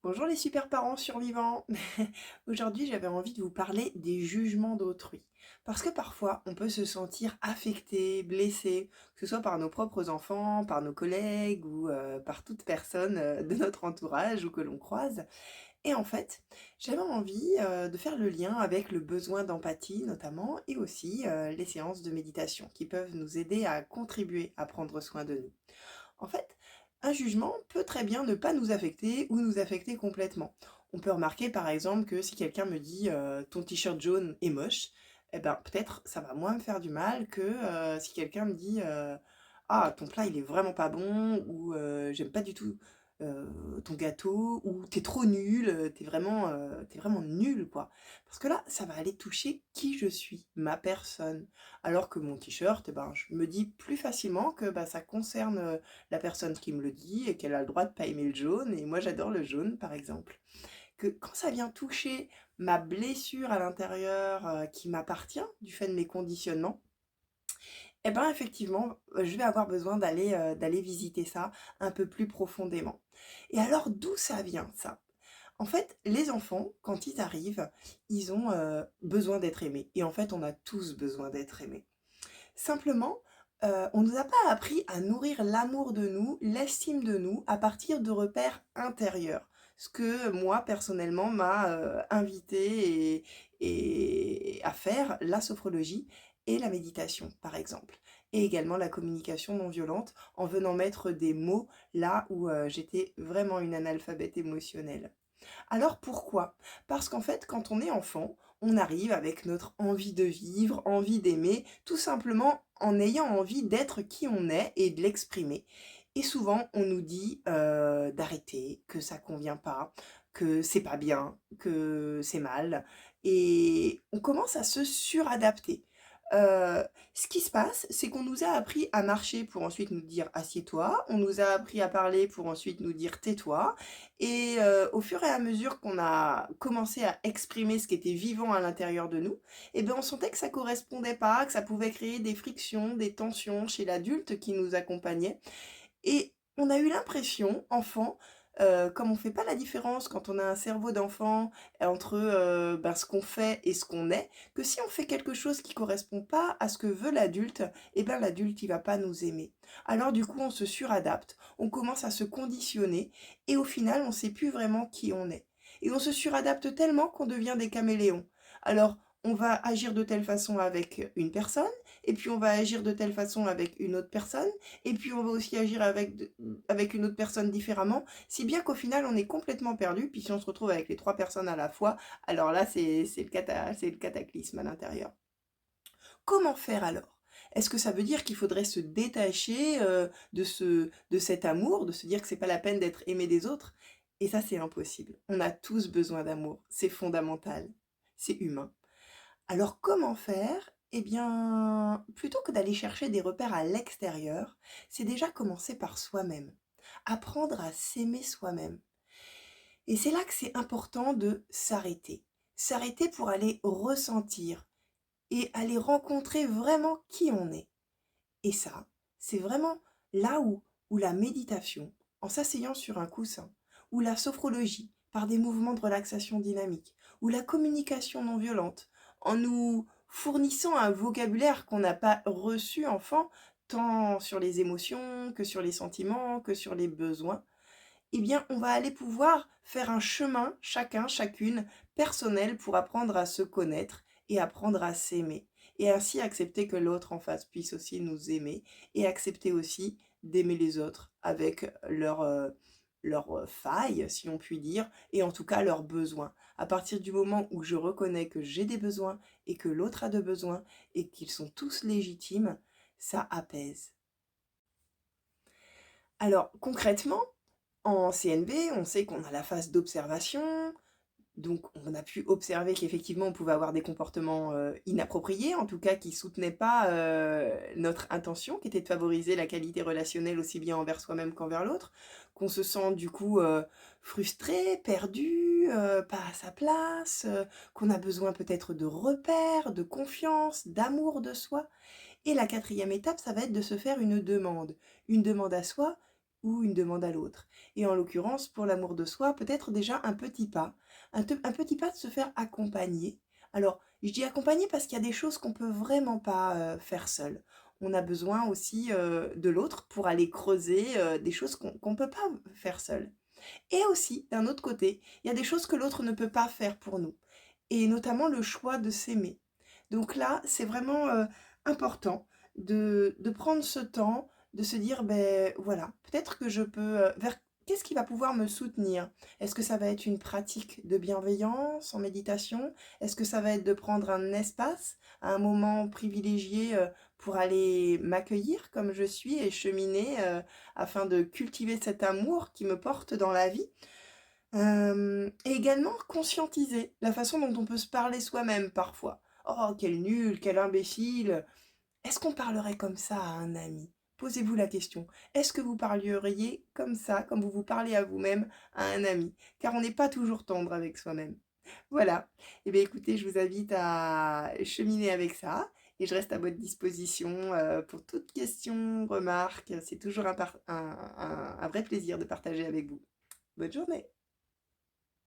Bonjour les super parents survivants. Aujourd'hui, j'avais envie de vous parler des jugements d'autrui. Parce que parfois, on peut se sentir affecté, blessé, que ce soit par nos propres enfants, par nos collègues ou par toute personne de notre entourage ou que l'on croise. Et en fait, j'avais envie de faire le lien avec le besoin d'empathie notamment et aussi les séances de méditation qui peuvent nous aider à contribuer à prendre soin de nous. En fait, un jugement peut très bien ne pas nous affecter ou nous affecter complètement. On peut remarquer par exemple que si quelqu'un me dit ton t-shirt jaune est moche, eh ben peut-être ça va moins me faire du mal que si quelqu'un me dit ah ton plat il est vraiment pas bon ou j'aime pas du tout ton gâteau ou t'es trop nul, t'es vraiment nul quoi. Parce que là ça va aller toucher qui je suis, ma personne. Alors que mon t-shirt, eh ben, je me dis plus facilement que bah, ça concerne la personne qui me le dit et qu'elle a le droit de pas aimer le jaune et moi j'adore le jaune par exemple. Que quand ça vient toucher ma blessure à l'intérieur qui m'appartient du fait de mes conditionnements, eh ben effectivement, je vais avoir besoin d'aller visiter ça un peu plus profondément. Et alors d'où ça vient ça? En fait, les enfants, quand ils arrivent, ils ont besoin d'être aimés. Et en fait, on a tous besoin d'être aimés. Simplement, on nous a pas appris à nourrir l'amour de nous, l'estime de nous, à partir de repères intérieurs. Ce que moi, personnellement, m'a invité et à faire la sophrologie et la méditation, par exemple. Et également la communication non violente, en venant mettre des mots là où j'étais vraiment une analphabète émotionnelle. Alors pourquoi? Parce qu'en fait, quand on est enfant, on arrive avec notre envie de vivre, envie d'aimer, tout simplement en ayant envie d'être qui on est et de l'exprimer. Et souvent, on nous dit d'arrêter, que ça convient pas, que c'est pas bien, que c'est mal. Et on commence à se suradapter. Euh, Ce qui se passe, c'est qu'on nous a appris à marcher pour ensuite nous dire assieds-toi, on nous a appris à parler pour ensuite nous dire tais-toi, et au fur et à mesure qu'on a commencé à exprimer ce qui était vivant à l'intérieur de nous, eh ben, on sentait que ça correspondait pas, que ça pouvait créer des frictions, des tensions chez l'adulte qui nous accompagnait. Et on a eu l'impression, enfant, comme on fait pas la différence quand on a un cerveau d'enfant entre ben, ce qu'on fait et ce qu'on est, que si on fait quelque chose qui correspond pas à ce que veut l'adulte, eh ben l'adulte il va pas nous aimer. Alors du coup on se suradapte, on commence à se conditionner et au final on sait plus vraiment qui on est. Et on se suradapte tellement qu'on devient des caméléons. Alors on va agir de telle façon avec une personne, et puis on va agir de telle façon avec une autre personne, et puis on va aussi agir avec une autre personne différemment, si bien qu'au final on est complètement perdu, puis si on se retrouve avec les trois personnes à la fois, alors là c'est le cataclysme à l'intérieur. Comment faire alors? Est-ce que ça veut dire qu'il faudrait se détacher de cet amour, de se dire que c'est pas la peine d'être aimé des autres? Et ça c'est impossible. On a tous besoin d'amour, c'est fondamental, c'est humain. Alors comment faire? Eh bien, plutôt que d'aller chercher des repères à l'extérieur, c'est déjà commencer par soi-même. Apprendre à s'aimer soi-même. Et c'est là que c'est important de s'arrêter. S'arrêter pour aller ressentir et aller rencontrer vraiment qui on est. Et ça, c'est vraiment là où la méditation, en s'asseyant sur un coussin, ou la sophrologie, par des mouvements de relaxation dynamique, ou la communication non violente, en nous fournissant un vocabulaire qu'on n'a pas reçu enfant, tant sur les émotions que sur les sentiments, que sur les besoins, eh bien, on va aller pouvoir faire un chemin, chacun, chacune, personnel, pour apprendre à se connaître et apprendre à s'aimer. Et ainsi accepter que l'autre en face puisse aussi nous aimer et accepter aussi d'aimer les autres avec leurs failles, si on peut dire, et en tout cas leurs besoins. À partir du moment où je reconnais que j'ai des besoins et que l'autre a des besoins et qu'ils sont tous légitimes, ça apaise. Alors concrètement, en CNV, on sait qu'on a la phase d'observation, donc on a pu observer qu'effectivement on pouvait avoir des comportements inappropriés, en tout cas qui soutenaient pas notre intention, qui était de favoriser la qualité relationnelle aussi bien envers soi-même qu'envers l'autre, qu'on se sent du coup frustré, perdu, pas à sa place, qu'on a besoin peut-être de repères, de confiance, d'amour de soi. Et la quatrième étape, ça va être de se faire une demande à soi, ou une demande à l'autre. Et en l'occurrence, pour l'amour de soi, peut-être déjà un petit pas de se faire accompagner. Alors, je dis accompagner parce qu'il y a des choses qu'on peut vraiment pas faire seul. On a besoin aussi de l'autre pour aller creuser des choses qu'on peut pas faire seul. Et aussi, d'un autre côté, il y a des choses que l'autre ne peut pas faire pour nous, et notamment le choix de s'aimer. Donc là, c'est vraiment important de prendre ce temps, de se dire, ben voilà, peut-être que je peux... qu'est-ce qui va pouvoir me soutenir? Est-ce que ça va être une pratique de bienveillance en méditation? Est-ce que ça va être de prendre un espace, un moment privilégié pour aller m'accueillir comme je suis et cheminer afin de cultiver cet amour qui me porte dans la vie. Et également conscientiser la façon dont on peut se parler soi-même parfois. Oh, quel nul, quel imbécile. Est-ce qu'on parlerait comme ça à un ami? Posez-vous la question. Est-ce que vous parleriez comme ça, comme vous vous parlez à vous-même, à un ami? Car on n'est pas toujours tendre avec soi-même. Voilà. Eh bien, écoutez, je vous invite à cheminer avec ça et je reste à votre disposition pour toute question, remarque. C'est toujours un vrai plaisir de partager avec vous. Bonne journée!